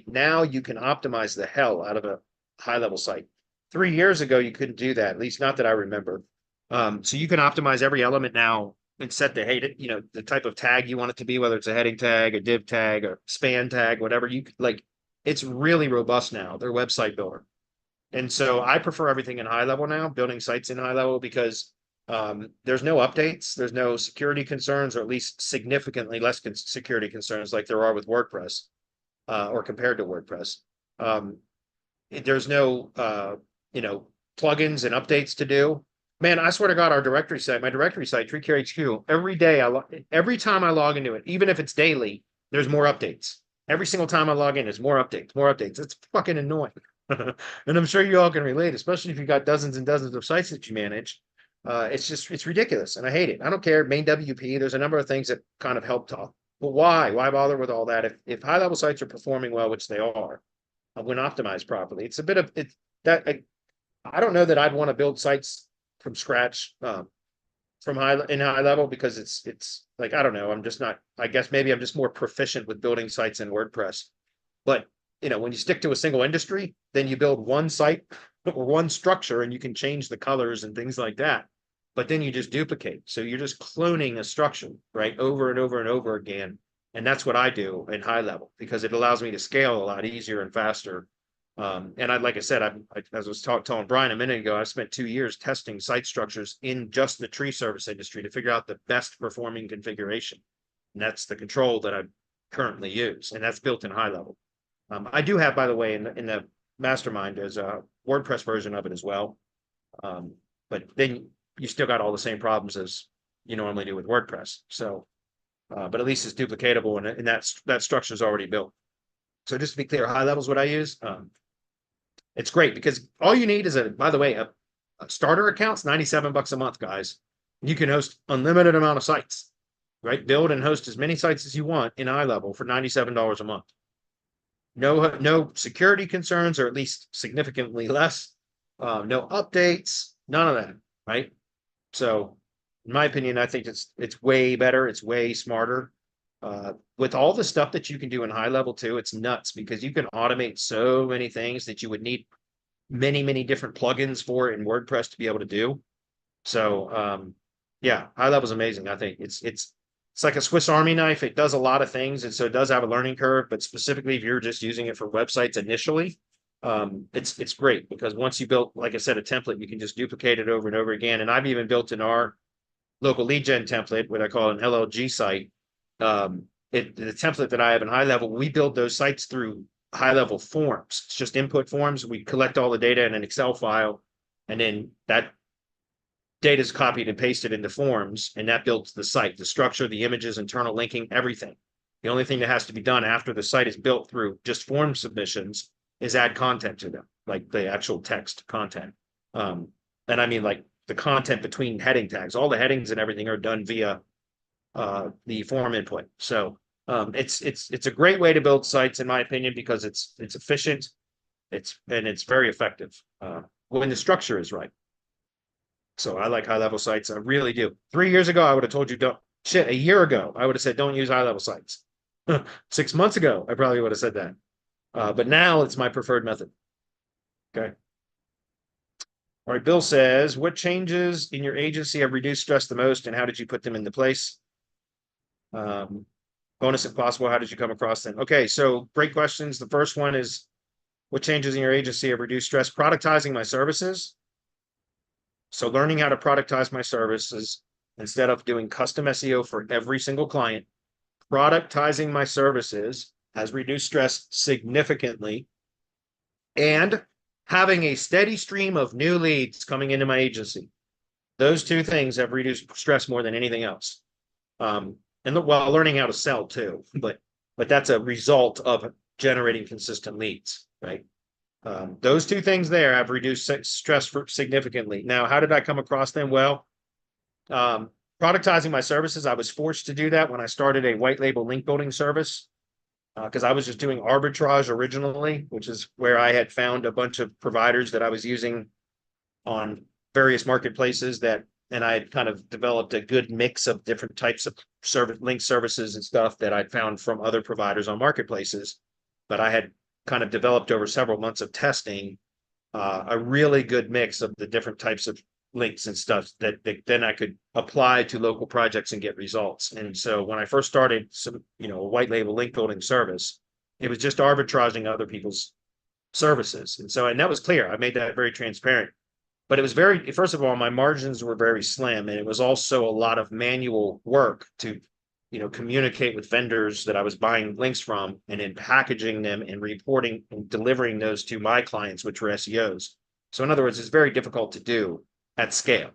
now you can optimize the hell out of a High Level site. 3 years ago, you couldn't do that, at least not that I remember. So you can optimize every element now and set the type of tag you want it to be, whether it's a heading tag, a div tag, or span tag, whatever you like. It's really robust now, their website builder. And so I prefer everything in High Level now, building sites in High Level, because there's no updates, there's no security concerns, or at least significantly less security concerns like there are with WordPress or compared to WordPress. There's no plugins and updates to do. Man, I swear to God, my directory site, TreeCare HQ, every time I log into it, even if it's daily, there's more updates. Every single time I log in, there's more updates. It's fucking annoying. And I'm sure you all can relate, especially if you've got dozens and dozens of sites that you manage. It's ridiculous, and I hate it. I don't care. Main WP, there's a number of things that kind of help talk. But why? Why bother with all that? If high level sites are performing well, which they are, when optimized properly, it's a bit of it that I don't know that I'd want to build sites from scratch in high level, because it's like, I don't know, I'm just not, I guess maybe I'm just more proficient with building sites in WordPress. But when you stick to a single industry, then you build one site or one structure and you can change the colors and things like that. But then you just duplicate. So you're just cloning a structure, right? Over and over and over again. And that's what I do in high level, because it allows me to scale a lot easier and faster And like I said, as I was telling Brian a minute ago, I spent 2 years testing site structures in just the tree service industry to figure out the best performing configuration. And that's the control that I currently use. And that's built in high level. I do have, by the way, in the mastermind, there's a WordPress version of it as well. But then you still got all the same problems as you normally do with WordPress. So, but at least it's duplicatable, and that structure is already built. So just to be clear, high level is what I use. It's great because all you need is by the way, a starter account's $97 a month, guys. You can host unlimited amount of sites, right? Build and host as many sites as you want in high level for $97 a month. No security concerns, or at least significantly less. No updates, none of that, right? So in my opinion, I think it's way better. It's way smarter. With all the stuff that you can do in high level too, it's nuts because you can automate so many things that you would need many different plugins for in WordPress to be able to do. So yeah, high level is amazing. I think it's like a Swiss Army knife. It does a lot of things, and so it does have a learning curve, but specifically if you're just using it for websites initially, it's great because once you build, like I said, a template, you can just duplicate it over and over again. And I've even built in our local lead gen template, what I call an LLG site. The template that I have in high level, we build those sites through high level forms. It's just input forms. We collect all the data in an Excel file, and then that data is copied and pasted into forms, and that builds the site, the structure, the images, internal linking, everything. The only thing that has to be done after the site is built through just form submissions is add content to them, like the actual text content. And I mean like the content between heading tags, all the headings and everything are done via the form input. So it's a great way to build sites, in my opinion, because it's efficient, it's very effective when the structure is right. So I like high level sites. I really do. 3 years ago, I would have told you don't. Shit, a year ago, I would have said don't use high level sites. 6 months ago, I probably would have said that. But now it's my preferred method. Okay. All right. Bill says, what changes in your agency have reduced stress the most, and how did you put them into place? Bonus if possible, how did you come across them? Okay, so great questions. The first one is, what changes in your agency have reduced stress? Productizing my services. So learning how to productize my services instead of doing custom SEO for every single client, productizing my services has reduced stress significantly, and having a steady stream of new leads coming into my agency. Those two things have reduced stress more than anything else. And while learning how to sell too, but that's a result of generating consistent leads, right? Those two things there have reduced stress significantly. Now, how did I come across them? Well, productizing my services, I was forced to do that when I started a white label link building service, because I was just doing arbitrage originally, which is where I had found a bunch of providers that I was using on various marketplaces and I had kind of developed a good mix of different types of link services and stuff that I'd found from other providers on marketplaces. But I had kind of developed over several months of testing a really good mix of the different types of links and stuff that then I could apply to local projects and get results. And so when I first started a white label link building service, it was just arbitraging other people's services. And that was clear. I made that very transparent. But it was first of all, my margins were very slim, and it was also a lot of manual work to, communicate with vendors that I was buying links from, and then packaging them and reporting and delivering those to my clients, which were SEOs. So in other words, it's very difficult to do at scale.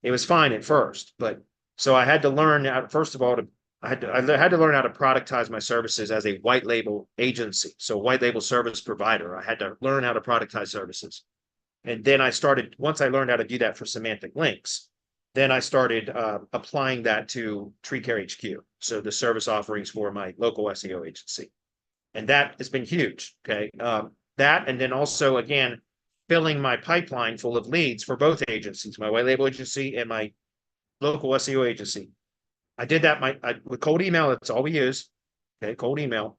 It was fine at first, but so I had to learn first of all I had to learn how to productize my services as a white label agency. So white label service provider. I had to learn how to productize services. And then once I learned how to do that for semantic links, then I started applying that to TreeCare HQ. So the service offerings for my local SEO agency. And that has been huge. Okay. That, and then also, again, filling my pipeline full of leads for both agencies, my white label agency and my local SEO agency. I did that with cold email. That's all we use. Okay. Cold email.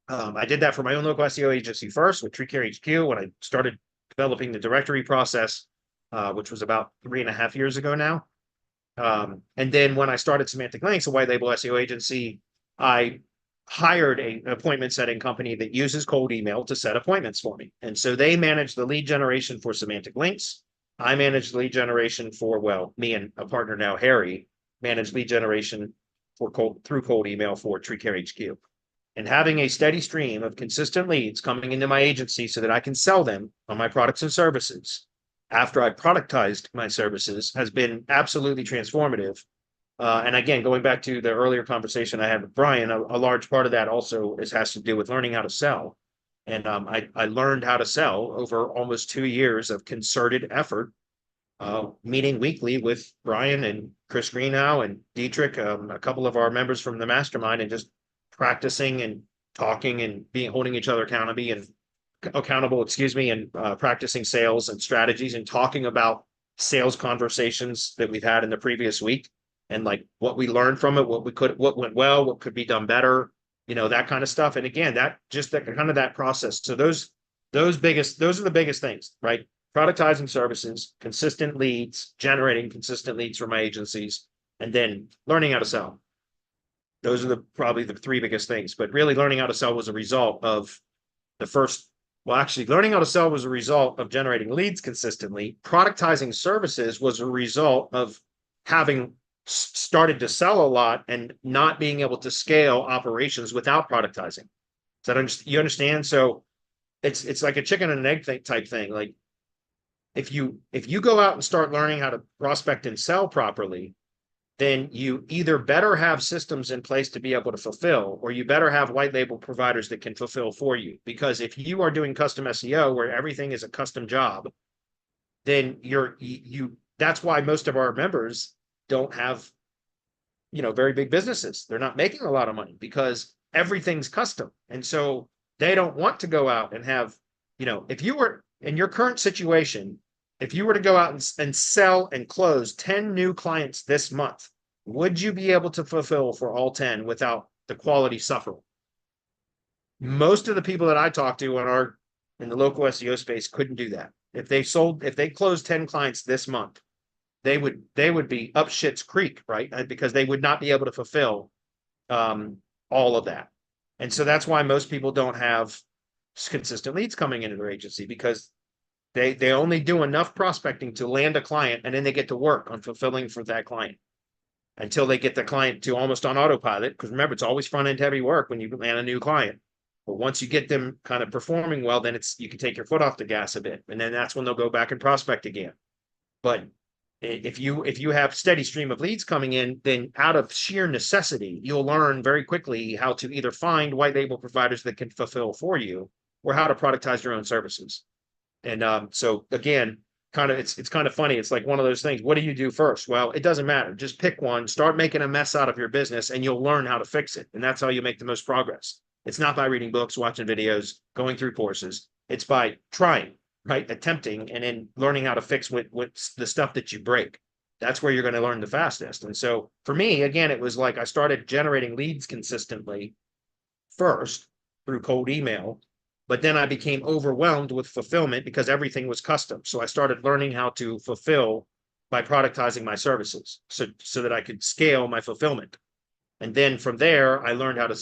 I did that for my own local SEO agency first with TreeCare HQ when I started developing the directory process, which was about 3.5 years ago now. And then when I started Semantic Links, a white label SEO agency, I hired an appointment setting company that uses cold email to set appointments for me. And so they manage the lead generation for semantic links. I manage the lead generation for, well, me and a partner now, Harry, manage lead generation for through cold email for Tree Care HQ. And having a steady stream of consistent leads coming into my agency so that I can sell them on my products and services after I productized my services has been absolutely transformative. And again, going back to the earlier conversation I had with Brian, a large part of that also has to do with learning how to sell. And I learned how to sell over almost 2 years of concerted effort, meeting weekly with Brian and Chris Greenhow and Dietrich, a couple of our members from the mastermind, and just practicing and talking and holding each other accountable, excuse me, and practicing sales and strategies and talking about sales conversations that we've had in the previous week and like what we learned from it, what went well, what could be done better, that kind of stuff. And again, that kind of that process. So those are the biggest things, right? Productizing services, consistent leads, generating consistent leads for my agencies, and then learning how to sell. Those are probably the 3 biggest things. But really, learning how to sell was a result of learning how to sell was a result of generating leads consistently. Productizing services was a result of having started to sell a lot and not being able to scale operations without productizing. You understand? So it's like a chicken and an egg type thing. Like if you go out and start learning how to prospect and sell properly, then you either better have systems in place to be able to fulfill, or you better have white label providers that can fulfill for you. Because if you are doing custom SEO where everything is a custom job, then that's why most of our members don't have, very big businesses. They're not making a lot of money because everything's custom. And so they don't want to go out and have, if you were in your current situation, if you were to go out and sell and close 10 new clients this month, would you be able to fulfill for all 10 without the quality suffering? Most of the people that I talk to in the local SEO space couldn't do that. If they closed 10 clients this month, they would be up shit's creek, right? Because they would not be able to fulfill all of that. And so that's why most people don't have consistent leads coming into their agency, because they only do enough prospecting to land a client, and then they get to work on fulfilling for that client until they get the client to almost on autopilot. Because remember, it's always front end heavy work when you land a new client. But once you get them kind of performing well, then you can take your foot off the gas a bit, and then that's when they'll go back and prospect again. But if you have steady stream of leads coming in, then out of sheer necessity, you'll learn very quickly how to either find white label providers that can fulfill for you, or how to productize your own services. And so again, it's kind of funny. It's like one of those things. What do you do first? Well, it doesn't matter. Just pick one, start making a mess out of your business, and you'll learn how to fix it. And that's how you make the most progress. It's not by reading books, watching videos, going through courses. It's by trying, right? Attempting, and then learning how to fix what the stuff that you break. That's where you're going to learn the fastest. And so for me, again, it was like I started generating leads consistently first through cold email. But then I became overwhelmed with fulfillment because everything was custom. So I started learning how to fulfill by productizing my services so that I could scale my fulfillment. And then from there, I learned how to,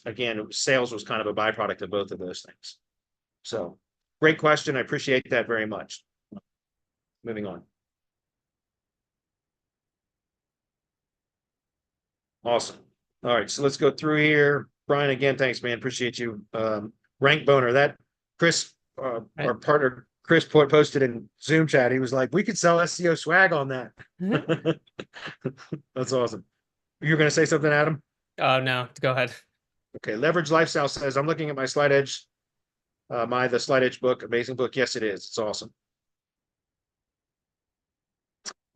again, sales was kind of a byproduct of both of those things. So great question. I appreciate that very much. Moving on. Awesome. All right. So let's go through here. Brian, again, thanks, man. Appreciate you. Rank boner, that Chris, our partner Chris posted in Zoom chat. He was like, "We could sell SEO swag on that." That's awesome. You're going to say something, Adam? Oh, no, go ahead. Okay. Leverage Lifestyle says, "I'm looking at my Slide Edge, the Slide Edge book, amazing book." Yes, it is. It's awesome.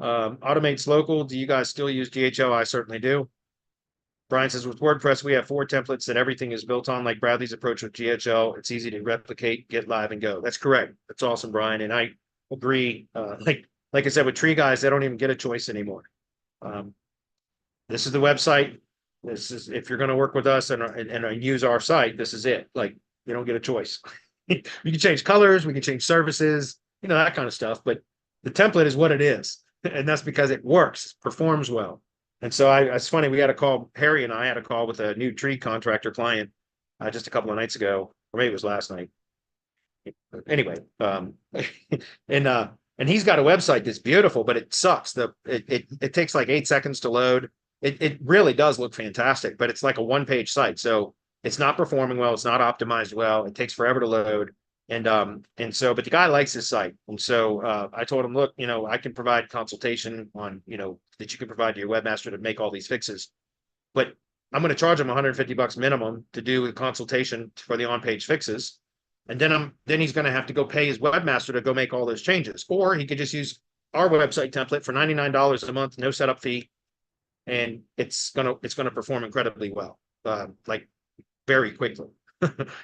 Automates Local. Do you guys still use HDHO? I certainly do. Brian says, with WordPress, we have 4 templates that everything is built on, like Bradley's approach with GHL. It's easy to replicate, get live, and go. That's correct. That's awesome, Brian. And I agree. Like I said, with Tree Guys, they don't even get a choice anymore. This is the website. This is, if you're going to work with us and use our site, this is it. Like, you don't get a choice. You can change colors, we can change services, that kind of stuff. But the template is what it is. And that's because it works, performs well. And so it's funny, we had a call, Harry and I had a call with a new tree contractor client just a couple of nights ago, or maybe it was last night. Anyway, and he's got a website that's beautiful, but it sucks. It takes like 8 seconds to load. It really does look fantastic, but it's like a one-page site. So it's not performing well, it's not optimized well, it takes forever to load. And so, but the guy likes his site. And so I told him, look, I can provide consultation on, that you can provide to your webmaster to make all these fixes. But I'm going to charge him $150 minimum to do the consultation for the on-page fixes. And then he's going to have to go pay his webmaster to go make all those changes. Or he could just use our website template for $99 a month, no setup fee. And it's gonna perform incredibly well, like very quickly.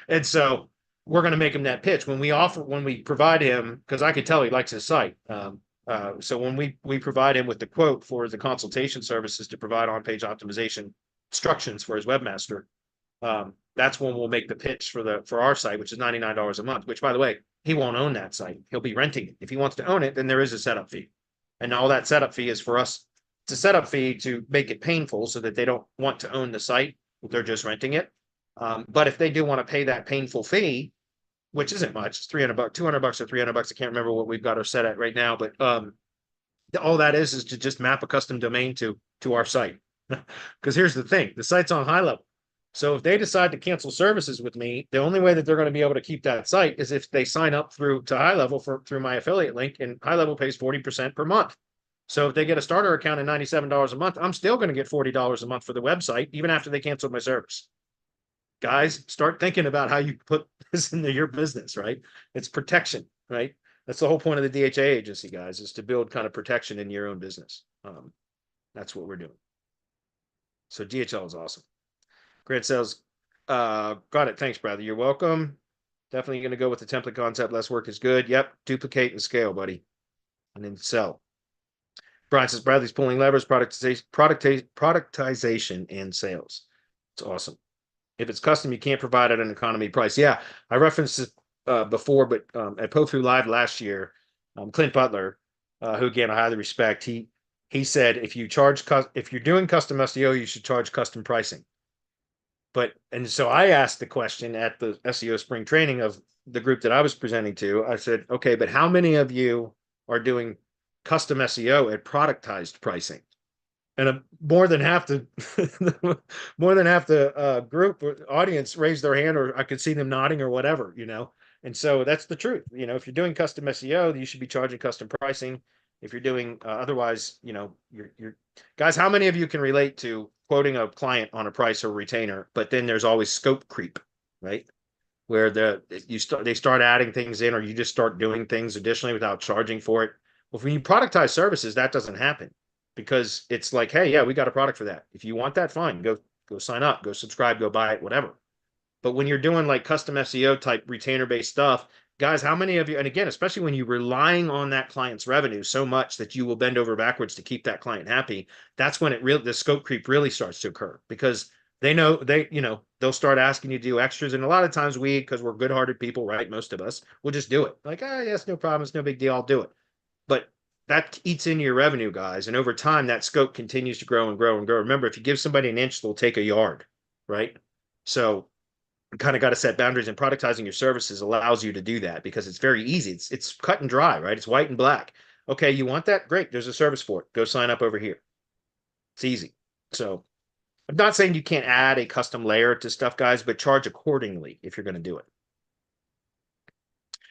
And so we're going to make him that pitch when we provide him, because I could tell he likes his site. So when we provide him with the quote for the consultation services to provide on-page optimization instructions for his webmaster, that's when we'll make the pitch for our site, which is $99 a month, which, by the way, he won't own that site. He'll be renting it. If he wants to own it, then there is a setup fee. And all that setup fee is for us. It's a setup fee to make it painful so that they don't want to own the site. They're just renting it. But if they do want to pay that painful fee, which isn't much, it's $300, $200 or $300. I can't remember what we've got our set at right now, but all that is to just map a custom domain to our site. Because here's the thing, the site's on high level. So if they decide to cancel services with me, the only way that they're going to be able to keep that site is if they sign up to high level through my affiliate link, and high level pays 40% per month. So if they get a starter account at $97 a month, I'm still going to get $40 a month for the website, even after they cancel my service. Guys, start thinking about how you put this into your business, right? It's protection, right? That's the whole point of the DHA agency, guys, is to build kind of protection in your own business. That's what we're doing. So DHL is awesome. Grant says, got it. Thanks, brother. You're welcome. Definitely going to go with the template concept. Less work is good. Yep. Duplicate and scale, buddy. And then sell. Brian says, Bradley's pulling levers, productization and sales. It's awesome. If it's custom, you can't provide at an economy price. Yeah, I referenced this before, but at PoFu Live last year, Clint Butler, who again I highly respect, he said if you're doing custom SEO, you should charge custom pricing. And so I asked the question at the SEO spring training of the group that I was presenting to. I said, okay, but how many of you are doing custom SEO at productized pricing? And more than half the group audience raised their hand, or I could see them nodding or whatever, And so that's the truth. If you're doing custom SEO, you should be charging custom pricing. If you're doing otherwise, you're guys, how many of you can relate to quoting a client on a price or retainer, but then there's always scope creep, right? Where they start adding things in, or you just start doing things additionally without charging for it. Well, when you productize services, that doesn't happen. Because it's like, hey, yeah, we got a product for that. If you want that, fine, go sign up, go subscribe, go buy it, whatever. But when you're doing like custom SEO type retainer-based stuff, guys, how many of you, and again, especially when you're relying on that client's revenue so much that you will bend over backwards to keep that client happy, that's when the scope creep really starts to occur, because they know they'll start asking you to do extras. And a lot of times because we're good-hearted people, right? Most of us will just do it. Like, yes, no problem. It's no big deal. I'll do it. But that eats into your revenue, guys. And over time, that scope continues to grow and grow and grow. Remember, if you give somebody an inch, they'll take a yard, right? So you kind of got to set boundaries, and productizing your services allows you to do that, because it's very easy. It's cut and dry, right? It's white and black. Okay, you want that? Great. There's a service for it. Go sign up over here. It's easy. So I'm not saying you can't add a custom layer to stuff, guys, but charge accordingly if you're going to do it.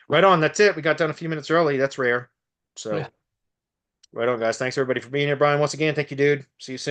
Right on. That's it. We got done a few minutes early. That's rare. So. Yeah. Right on, guys. Thanks, everybody, for being here. Brian, once again, thank you, dude. See you soon.